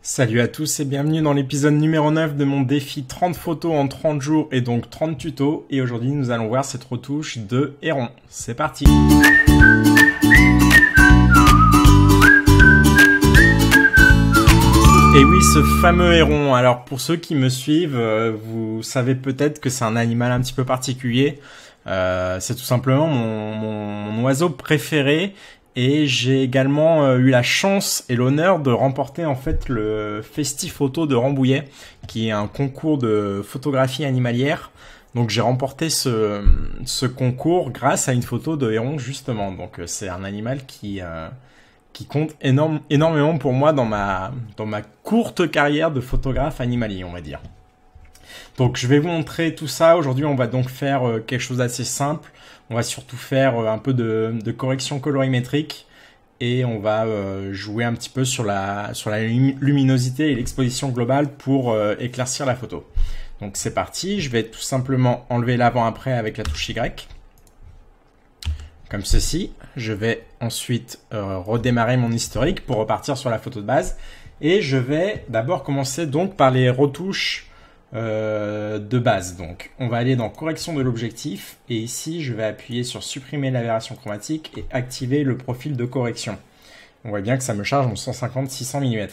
Salut à tous et bienvenue dans l'épisode numéro 9 de mon défi 30 photos en 30 jours et donc 30 tutos. Et aujourd'hui nous allons voir cette retouche de héron. C'est parti! Et oui, ce fameux héron. Alors pour ceux qui me suivent, vous savez peut-être que c'est un animal un petit peu particulier. C'est tout simplement mon oiseau préféré. Et j'ai également eu la chance et l'honneur de remporter en fait le Festi-Photo de Rambouillet, qui est un concours de photographie animalière. Donc j'ai remporté ce concours grâce à une photo de héron justement. Donc c'est un animal qui compte énormément pour moi dans ma courte carrière de photographe animalier, on va dire. Donc je vais vous montrer tout ça. Aujourd'hui on va donc faire quelque chose d'assez simple. On va surtout faire un peu de correction colorimétrique et on va jouer un petit peu sur la luminosité et l'exposition globale pour éclaircir la photo. Donc c'est parti, je vais tout simplement enlever l'avant-après avec la touche Y. Comme ceci. Je vais ensuite redémarrer mon historique pour repartir sur la photo de base. Et je vais d'abord commencer donc par les retouches de base. Donc on va aller dans correction de l'objectif et ici je vais appuyer sur supprimer l'aberration chromatique et activer le profil de correction. On voit bien que ça me charge mon 150-600 mm.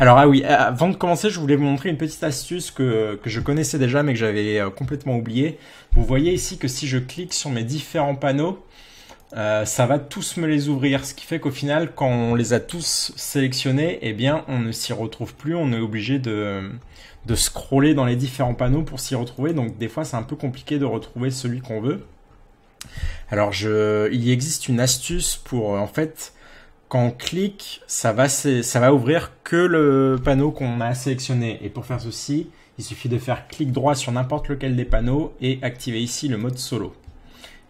Alors ah oui, avant de commencer je voulais vous montrer une petite astuce que je connaissais déjà mais que j'avais complètement oublié. Vous voyez ici que si je clique sur mes différents panneaux, ça va tous me les ouvrir, ce qui fait qu'au final quand on les a tous sélectionnés, eh bien on ne s'y retrouve plus, on est obligé de scroller dans les différents panneaux pour s'y retrouver, donc des fois c'est un peu compliqué de retrouver celui qu'on veut. Alors il existe une astuce pour en fait quand on clique, ça va ouvrir que le panneau qu'on a sélectionné, et pour faire ceci il suffit de faire clic droit sur n'importe lequel des panneaux et activer ici le mode solo.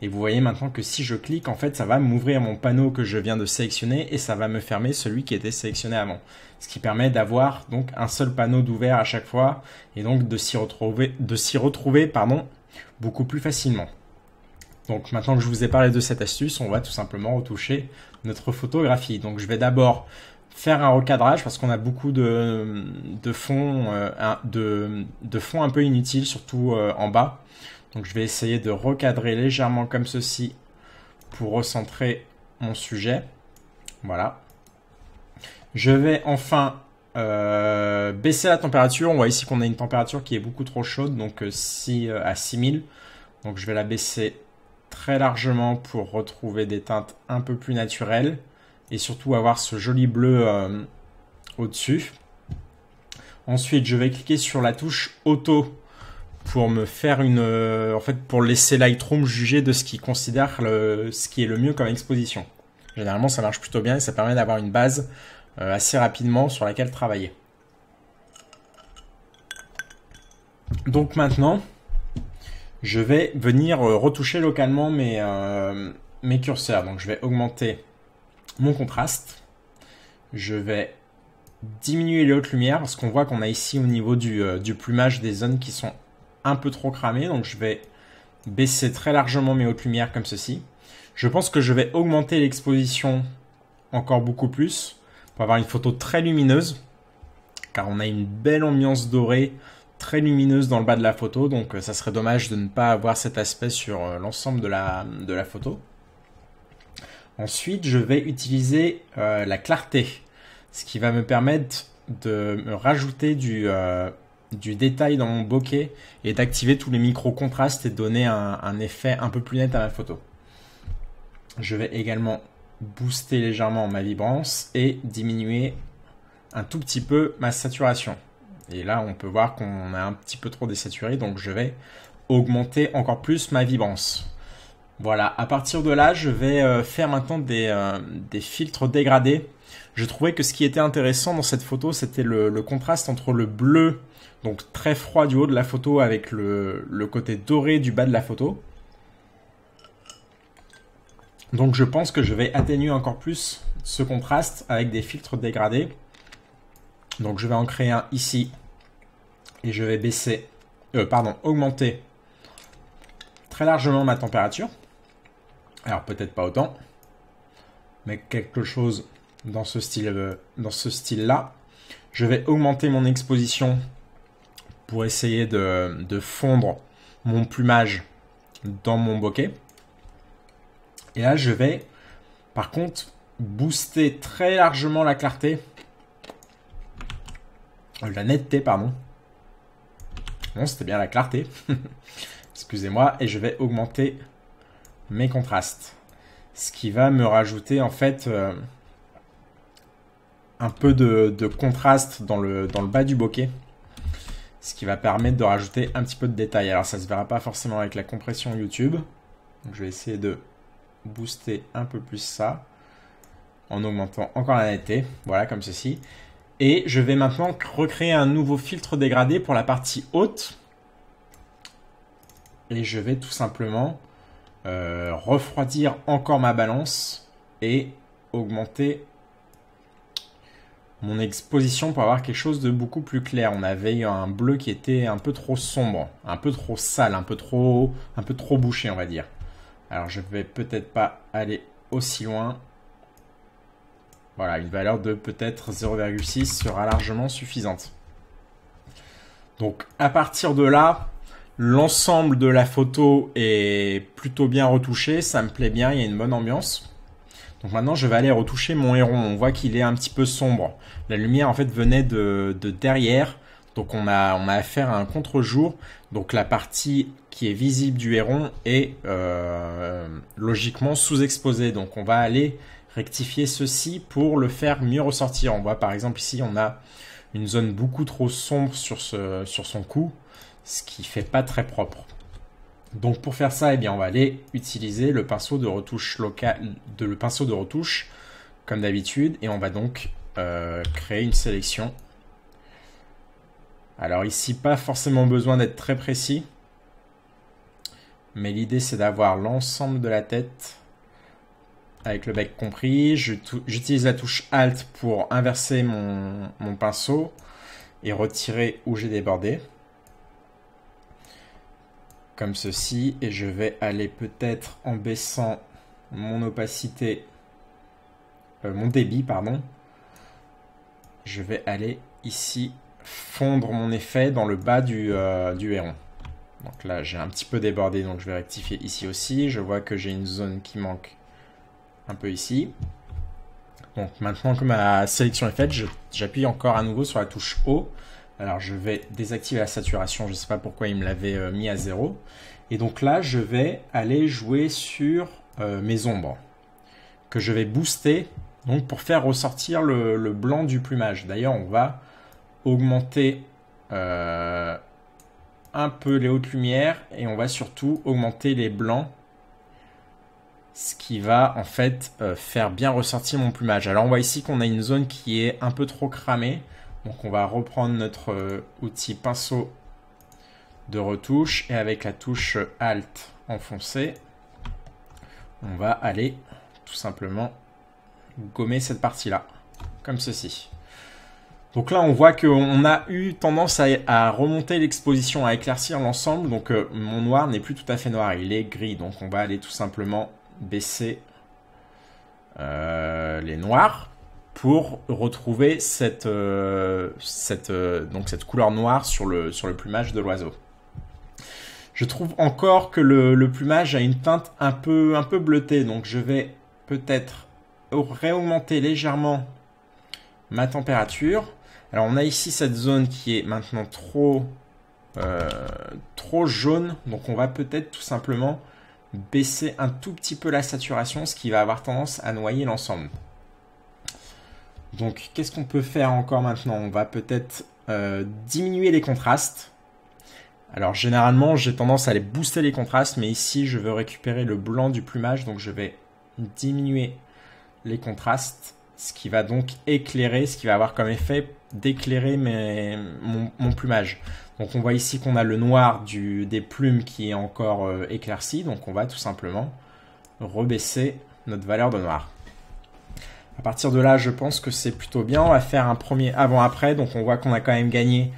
Et vous voyez maintenant que si je clique, en fait, ça va m'ouvrir mon panneau que je viens de sélectionner et ça va me fermer celui qui était sélectionné avant. Ce qui permet d'avoir donc un seul panneau d'ouvert à chaque fois et donc de s'y retrouver, beaucoup plus facilement. Donc maintenant que je vous ai parlé de cette astuce, on va tout simplement retoucher notre photographie. Donc je vais d'abord faire un recadrage parce qu'on a beaucoup de fonds un peu inutiles, surtout en bas. Donc je vais essayer de recadrer légèrement comme ceci pour recentrer mon sujet. Voilà. Je vais enfin baisser la température. On voit ici qu'on a une température qui est beaucoup trop chaude, donc à 6000. Donc je vais la baisser très largement pour retrouver des teintes un peu plus naturelles et surtout avoir ce joli bleu au-dessus. Ensuite, je vais cliquer sur la touche Auto pour me faire pour laisser Lightroom juger de ce qu'il considère ce qui est le mieux comme exposition. Généralement, ça marche plutôt bien et ça permet d'avoir une base assez rapidement sur laquelle travailler. Donc maintenant, je vais venir retoucher localement mes curseurs. Donc je vais augmenter mon contraste. Je vais diminuer les hautes lumières parce qu'on voit qu'on a ici au niveau du plumage des zones qui sont un peu trop cramé, donc je vais baisser très largement mes hautes lumières comme ceci. Je pense que je vais augmenter l'exposition encore beaucoup plus pour avoir une photo très lumineuse, car on a une belle ambiance dorée, très lumineuse dans le bas de la photo, donc ça serait dommage de ne pas avoir cet aspect sur l'ensemble de la photo. Ensuite, je vais utiliser la clarté, ce qui va me permettre de me rajouter du détail dans mon bokeh et d'activer tous les micro-contrastes et de donner un effet un peu plus net à ma photo. Je vais également booster légèrement ma vibrance et diminuer un tout petit peu ma saturation. Et là, on peut voir qu'on a un petit peu trop désaturé, donc je vais augmenter encore plus ma vibrance. Voilà, à partir de là, je vais faire maintenant des filtres dégradés. Je trouvais que ce qui était intéressant dans cette photo, c'était le contraste entre le bleu, donc très froid du haut de la photo avec le côté doré du bas de la photo. Donc je pense que je vais atténuer encore plus ce contraste avec des filtres dégradés. Donc je vais en créer un ici et je vais augmenter très largement ma température. Alors peut-être pas autant, mais quelque chose dans ce style-là. Je vais augmenter mon exposition pour essayer de fondre mon plumage dans mon bokeh. Et là, je vais, par contre, booster très largement la clarté. La netteté, pardon. Non, c'était bien la clarté. Excusez-moi. Et je vais augmenter mes contrastes. Ce qui va me rajouter, en fait, un peu de contraste dans le bas du bokeh. Ce qui va permettre de rajouter un petit peu de détail. Alors, ça ne se verra pas forcément avec la compression YouTube. Donc, je vais essayer de booster un peu plus ça. En augmentant encore la netteté. Voilà, comme ceci. Et je vais maintenant recréer un nouveau filtre dégradé pour la partie haute. Et je vais tout simplement refroidir encore ma balance et augmenter mon exposition pour avoir quelque chose de beaucoup plus clair. On avait eu un bleu qui était un peu trop sombre, un peu trop sale, un peu trop bouché, on va dire. Alors je vais peut-être pas aller aussi loin. Voilà, une valeur de peut-être 0,6 sera largement suffisante. Donc à partir de là, l'ensemble de la photo est plutôt bien retouché, ça me plaît bien, il y a une bonne ambiance. Donc maintenant je vais aller retoucher mon héron, on voit qu'il est un petit peu sombre. La lumière en fait venait de derrière, donc on a affaire à un contre-jour. Donc la partie qui est visible du héron est logiquement sous-exposée. Donc on va aller rectifier ceci pour le faire mieux ressortir. On voit par exemple ici on a une zone beaucoup trop sombre sur son cou, ce qui fait pas très propre. Donc pour faire ça, eh bien, on va aller utiliser le pinceau de retouche comme d'habitude et on va donc créer une sélection. Alors ici, pas forcément besoin d'être très précis, mais l'idée c'est d'avoir l'ensemble de la tête avec le bec compris. J'utilise la touche Alt pour inverser mon pinceau et retirer où j'ai débordé. Comme ceci. Et je vais aller peut-être en baissant mon opacité, mon débit, pardon. Je vais aller ici fondre mon effet dans le bas du héron. Donc là, j'ai un petit peu débordé, donc je vais rectifier ici aussi. Je vois que j'ai une zone qui manque un peu ici. Donc maintenant que ma sélection est faite, j'appuie encore à nouveau sur la touche O. Alors je vais désactiver la saturation, je ne sais pas pourquoi il me l'avait mis à 0. Et donc là, je vais aller jouer sur mes ombres, que je vais booster donc pour faire ressortir le blanc du plumage. D'ailleurs, on va augmenter un peu les hautes lumières et on va surtout augmenter les blancs, ce qui va en fait faire bien ressortir mon plumage. Alors on voit ici qu'on a une zone qui est un peu trop cramée. Donc on va reprendre notre outil pinceau de retouche et avec la touche Alt enfoncée, on va aller tout simplement gommer cette partie-là, comme ceci. Donc là on voit qu'on a eu tendance à remonter l'exposition, à éclaircir l'ensemble. Donc mon noir n'est plus tout à fait noir, il est gris. Donc on va aller tout simplement baisser les noirs pour retrouver cette couleur noire sur le plumage de l'oiseau. Je trouve encore que le plumage a une teinte un peu bleutée, donc je vais peut-être réaugmenter légèrement ma température. Alors on a ici cette zone qui est maintenant trop jaune, donc on va peut-être tout simplement baisser un tout petit peu la saturation, ce qui va avoir tendance à noyer l'ensemble. Donc, qu'est-ce qu'on peut faire encore maintenant? On va peut-être diminuer les contrastes. Alors, généralement, j'ai tendance à aller booster les contrastes, mais ici, je veux récupérer le blanc du plumage, donc je vais diminuer les contrastes, ce qui va donc éclairer, ce qui va avoir comme effet d'éclairer mon plumage. Donc, on voit ici qu'on a le noir des plumes qui est encore éclairci, donc on va tout simplement rebaisser notre valeur de noir. À partir de là, je pense que c'est plutôt bien. On va faire un premier avant-après. Donc, on voit qu'on a quand même gagné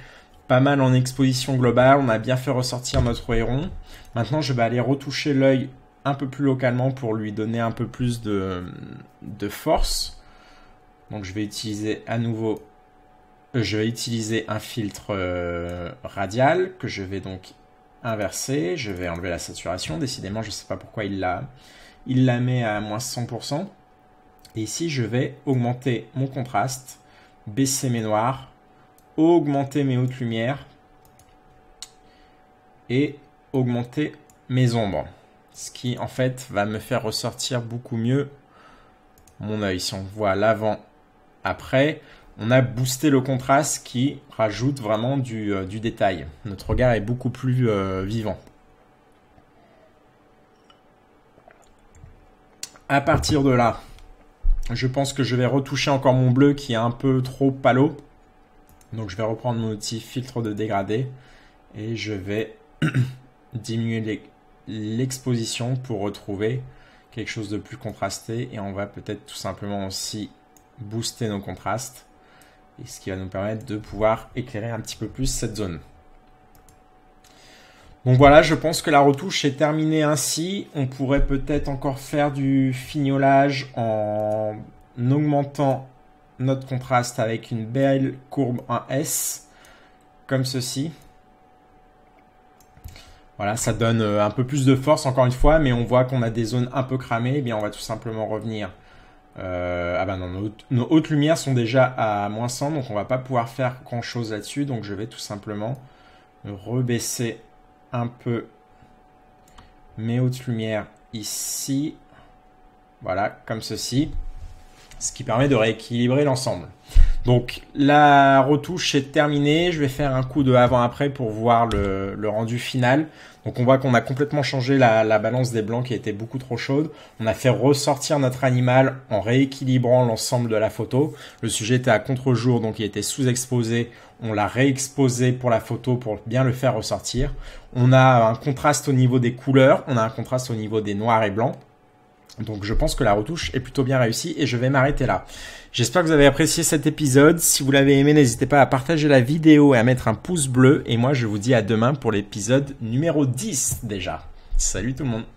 pas mal en exposition globale. On a bien fait ressortir notre héron. Maintenant, je vais aller retoucher l'œil un peu plus localement pour lui donner un peu plus de force. Donc, je vais utiliser à nouveau je vais utiliser un filtre radial que je vais donc inverser. Je vais enlever la saturation. Décidément, je ne sais pas pourquoi il la met à moins 100%. Et ici, je vais augmenter mon contraste, baisser mes noirs, augmenter mes hautes lumières et augmenter mes ombres. Ce qui, en fait, va me faire ressortir beaucoup mieux mon œil. Si on voit l'avant, après, on a boosté le contraste qui rajoute vraiment du détail. Notre regard est beaucoup plus vivant. À partir de là, je pense que je vais retoucher encore mon bleu qui est un peu trop pâle. Donc je vais reprendre mon outil filtre de dégradé et je vais diminuer l'exposition pour retrouver quelque chose de plus contrasté. Et on va peut-être tout simplement aussi booster nos contrastes. Et ce qui va nous permettre de pouvoir éclairer un petit peu plus cette zone. Donc voilà, je pense que la retouche est terminée ainsi. On pourrait peut-être encore faire du fignolage en augmentant notre contraste avec une belle courbe en S, comme ceci. Voilà, ça donne un peu plus de force encore une fois, mais on voit qu'on a des zones un peu cramées. Eh bien, on va tout simplement revenir. Ah ben non, nos hautes lumières sont déjà à moins 100, donc on va pas pouvoir faire grand chose là-dessus. Donc je vais tout simplement rebaisser un peu mes hautes lumières ici. Voilà, comme ceci. Ce qui permet de rééquilibrer l'ensemble. Donc la retouche est terminée. Je vais faire un coup de avant-après pour voir le rendu final. Donc on voit qu'on a complètement changé la balance des blancs qui était beaucoup trop chaude. On a fait ressortir notre animal en rééquilibrant l'ensemble de la photo. Le sujet était à contre-jour, donc il était sous-exposé. On l'a réexposé pour la photo pour bien le faire ressortir. On a un contraste au niveau des couleurs. On a un contraste au niveau des noirs et blancs. Donc je pense que la retouche est plutôt bien réussie et je vais m'arrêter là. J'espère que vous avez apprécié cet épisode. Si vous l'avez aimé, n'hésitez pas à partager la vidéo et à mettre un pouce bleu. Et moi, je vous dis à demain pour l'épisode numéro 10 déjà. Salut tout le monde.